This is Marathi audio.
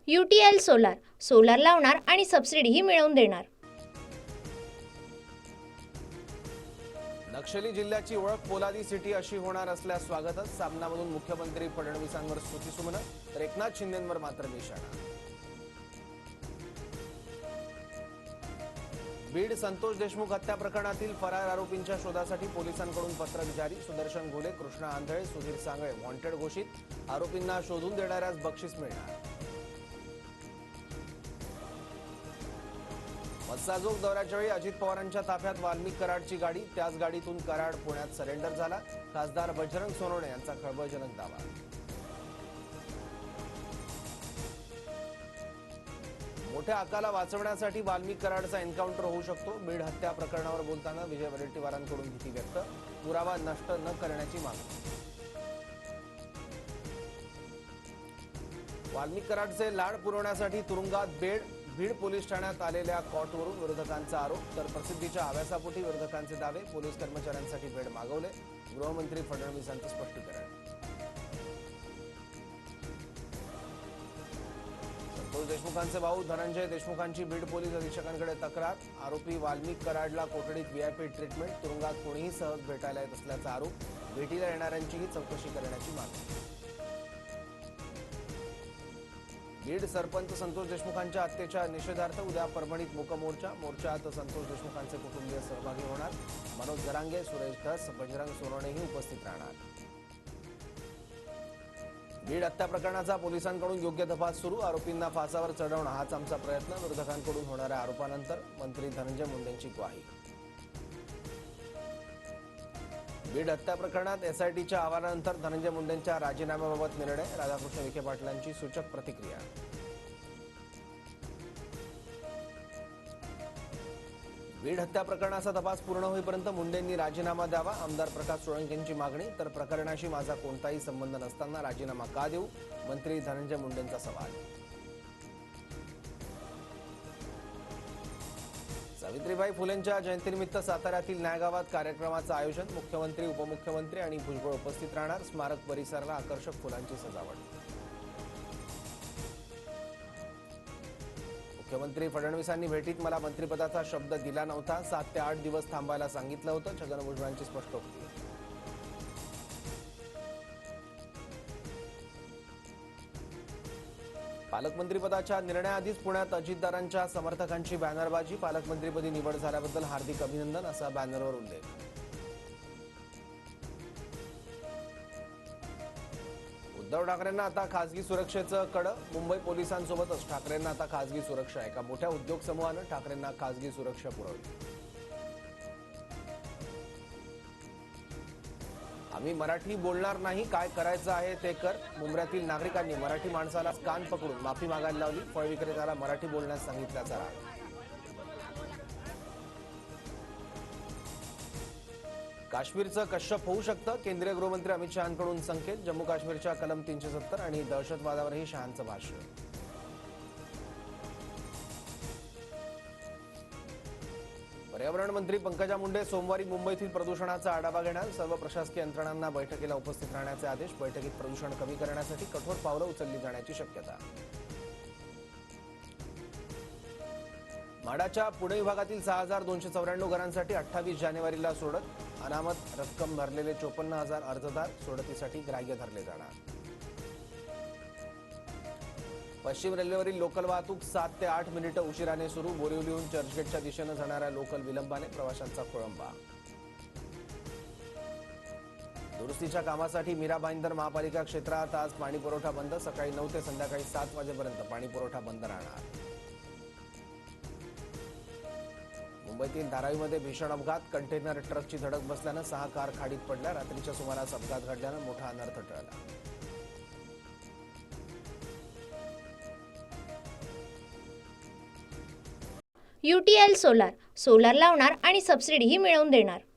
UTL सोलार, सोलार लावणार आणि सबसिडीही मिळवून देणार। नक्षली जिल्ह्याची ओळख पोलादी सिटी अशी होणार असल्यास स्वागतच। सामनामधून मुख्यमंत्री फडणवीसांवर स्तुतीसुमनं, तर एकनाथ शिंदेंवर मात्र निशाणा। बीड संतोष देशमुख हत्या प्रकरणातील फरार आरोपींच्या शोधासाठी पोलिसांकडून पत्रक जारी। सुदर्शन घोले, कृष्णा आंधळे, सुधीर सांगळे वॉन्टेड घोषित। आरोपींना शोधून देणाऱ्यास बक्षीस मिळणार। मस्साजोग दौऱ्याच्या वेळी अजित पवारांच्या ताफ्यात वाल्मिक कराडची गाडी, त्याच गाडीतून कराड पुण्यात सरेंडर झाला। खासदार बजरंग सोनवणे यांचा खळबळजनक दावा। मोठ्या आकाला वाचवण्यासाठी वाल्मिक कराडचा एन्काउंटर होऊ शकतो। बीड हत्या प्रकरणावर बोलताना विजय वडेट्टीवारांकडून भीती व्यक्त, पुरावा नष्ट न करण्याची मागणी। वाल्मिक कराडचे लाड पुरवण्यासाठी तुरुंगात बीड पोलीस ठाण्यात आलेल्या कॉटवरून विरोधकांचा आरोप, तर प्रसिद्धीच्या हव्यासापोटी विरोधकांचे दावे। पोलीस कर्मचाऱ्यांसाठी बेड मागवले, गृहमंत्री फडणवीसांचं स्पष्टीकरण। संतोष देशमुखांचे भाऊ धनंजय देशमुखांची बीड पोलीस अधीक्षकांकडे तक्रार। आरोपी वाल्मिक कराडला कोठडीत व्हीआयपी ट्रीटमेंट, तुरुंगात कोणीही सहज भेटायला येत असल्याचा आरोप। भेटीला येणाऱ्यांचीही चौकशी करण्याची मागणी। बीड सरपंच संतोष देशमुखांच्या हत्येच्या निषेधार्थ उद्या परभणीत मूकमोर्चा। मोर्चात संतोष देशमुखांचे कुटुंबीय सहभागी होणार। मनोज जरांगे, सुरेश धस, बजरंग सोनवणेही उपस्थित राहणार। बीड हत्या प्रकरणाचा पोलिसांकडून योग्य तपास सुरू। आरोपींना फासावर चढवणं हाच आमचा प्रयत्न। विरोधकांकडून होणाऱ्या आरोपानंतर मंत्री धनंजय मुंडेंची ग्वाही। बीड हत्या प्रकरणात एसआयटीच्या अहवालानंतर धनंजय मुंडेंच्या राजीनाम्याबाबत निर्णय। राधाकृष्ण विखे पाटलांची सूचक प्रतिक्रिया। बीड हत्या प्रकरणाचा तपास पूर्ण होईपर्यंत मुंडेंनी राजीनामा द्यावा, आमदार प्रकाश सोळंकेंची मागणी। तर प्रकरणाशी माझा कोणताही संबंध नसताना राजीनामा का देऊ, मंत्री धनंजय मुंडेंचा सवाल। सावित्रीबाई फुलेंच्या जयंतीनिमित्त साताऱ्यातील न्यायगावात कार्यक्रमाचं आयोजन। मुख्यमंत्री, उपमुख्यमंत्री आणि भुजबळ उपस्थित राहणार। स्मारक परिसराला आकर्षक फुलांची सजावट। मुख्यमंत्री फडणवीसांनी भेटीत मला मंत्रिपदाचा शब्द दिला नव्हता, 7 ते 8 दिवस थांबायला सांगितलं होतं, छगन भुजबळांची स्पष्टोक्ती। पालकमंत्रीपदाच्या निर्णयाआधीच पुण्यात अजितदारांच्या समर्थकांची बॅनरबाजी। पालकमंत्रीपदी निवड झाल्याबद्दल हार्दिक अभिनंदन, असा बॅनरवर उल्लेख। उद्धव ठाकरेंना आता खासगी सुरक्षेचं कड। मुंबई पोलिसांसोबतच ठाकरेंना आता खासगी सुरक्षा। एका मोठ्या उद्योग समूहानं ठाकरेंना खासगी सुरक्षा पुरवली। आम्ही मराठी बोलणार नाही, काय करायचं आहे ते कर। मुंब्र्यातील नागरिकांनी मराठी माणसाला कान पकडून माफी मागायला लावली। फळ विक्रेत्याला मराठी बोलण्यास सांगितल्याचा राग। काश्मीरचं कश्यप होऊ शकतं, केंद्रीय गृहमंत्री अमित शहांकडून संकेत। जम्मू काश्मीरच्या कलम 370 आणि दहशतवादावरही शहांचं भाष्य। पर्यावरण मंत्री पंकजा मुंडे सोमवारी मुंबईतील प्रदूषणाचा आढावा घेणार। सर्व प्रशासकीय यंत्रणांना बैठकीला उपस्थित राहण्याचे आदेश। बैठकीत प्रदूषण कमी करण्यासाठी कठोर पावलं उचलली जाण्याची शक्यता। म्हाडाच्या पुणे विभागातील 6294 घरांसाठी 28 जानेवारीला सोडत। अनामत रक्कम भरलेले 54,000 अर्जदार सोडतीसाठी ग्राह्य धरले जाणार। पश्चिम रेल्वेवरील लोकल वाहतूक 7 ते 8 मिनिटं उशिराने सुरू। बोरिवलीहून चर्चगेटच्या दिशेनं जाणाऱ्या लोकल विलंबाने, प्रवाशांचा खोळंबा। दुरुस्तीच्या कामासाठी मीरा भाईंदर महापालिका क्षेत्रात आज पाणी पुरवठा बंद। सकाळी 9 ते संध्याकाळी 7 वाजेपर्यंत पाणी पुरवठा बंद राहणार। मुंबईतील धारावीमध्ये भीषण अपघात। कंटेनर ट्रकची धडक बसल्यानं 6 कार खाडीत पडल्या। रात्रीच्या सुमारास अपघात घडल्यानं मोठा अनर्थ टळला। UTL सोलार, सोलार लावणार आणि सबसिडीही मिळवून देणार।